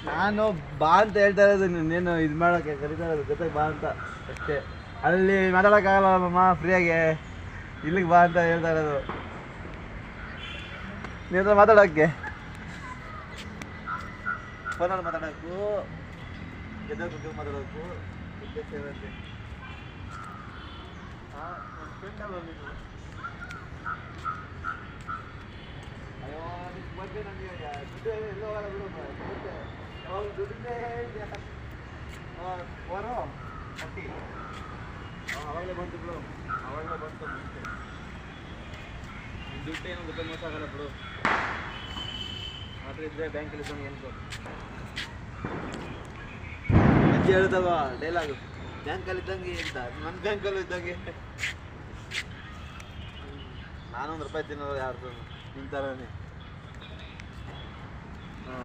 ನಾನು ಬಾ ಅಂತ ಹೇಳ್ತಾ ಇರೋದು, ನೀನು ಇದು ಮಾಡೋಕ್ಕೆ ಕರಿತಾ ಇರೋದು ಜೊತೆಗೆ ಬಾ ಅಂತ ಅಷ್ಟೇ. ಅಲ್ಲಿ ಮಾತಾಡೋಕ್ಕಾಗಲ್ಲಮ್ಮ ಫ್ರೀಯಾಗೆ, ಇಲ್ಲಿಗೆ ಬಾ ಅಂತ ಹೇಳ್ತಾ ಇರೋದು ನೀನು ಮಾತಾಡೋಕ್ಕೆ. ಫೋನಲ್ಲಿ ಮಾತಾಡೋಕ್ಕೂ ಗೆದ್ದ ಕುಟುಂಬ ಮಾತಾಡೋಕ್ಕೂ ಉದ್ದೇಶ ಇರುತ್ತೆ. ಹಾಂ, ನನ್ನ ಫ್ರೆಂಡ್ ಅಲ್ಲ ನೀನು. ಅಯ್ಯೋ ನಿನ್ನ ಬಗ್ಗೆ ನನಗೆ ದುಡ್ಡು ಎಲ್ಲೋ ಹೋಗಲ್ಲ ಬಿಡು, ದುಡ್ಡು ಯಾವಾಗ ದುಡ್ಡನ್ನೇ ಹೇಳಿದೆ. ಫೋನು ಕಟ್ಟಿ ಆವಾಗಲೇ ಬಂತು ಬಿಡು, ಆವಾಗಲೇ ಬಂತು. ಮುಂಚೆ ದುಡ್ಡು ಏನು ದುಡ್ಡು ಮೋಸ ಆಗಲ್ಲ ಬಿಡು. ಮಾತ್ರ ಇದ್ದರೆ ಬ್ಯಾಂಕಲ್ಲಿ ಇದ್ದಂಗೆ ಅನ್ಕೋ. ಅಜ್ಜಿ ಹೇಳ್ದವ ಡೈಲಾಗು, ಬ್ಯಾಂಕಲ್ಲಿ ಇದ್ದಂಗೆ ಅಂತ. ನನ್ನ ಬ್ಯಾಂಕಲ್ಲೂ ಇದ್ದಂಗೆ. ನಾನೊಂದು ರೂಪಾಯಿ ತಿನ್ನೋದು ಯಾರ್ದು ನಿನ್ನ ಥರನೇ.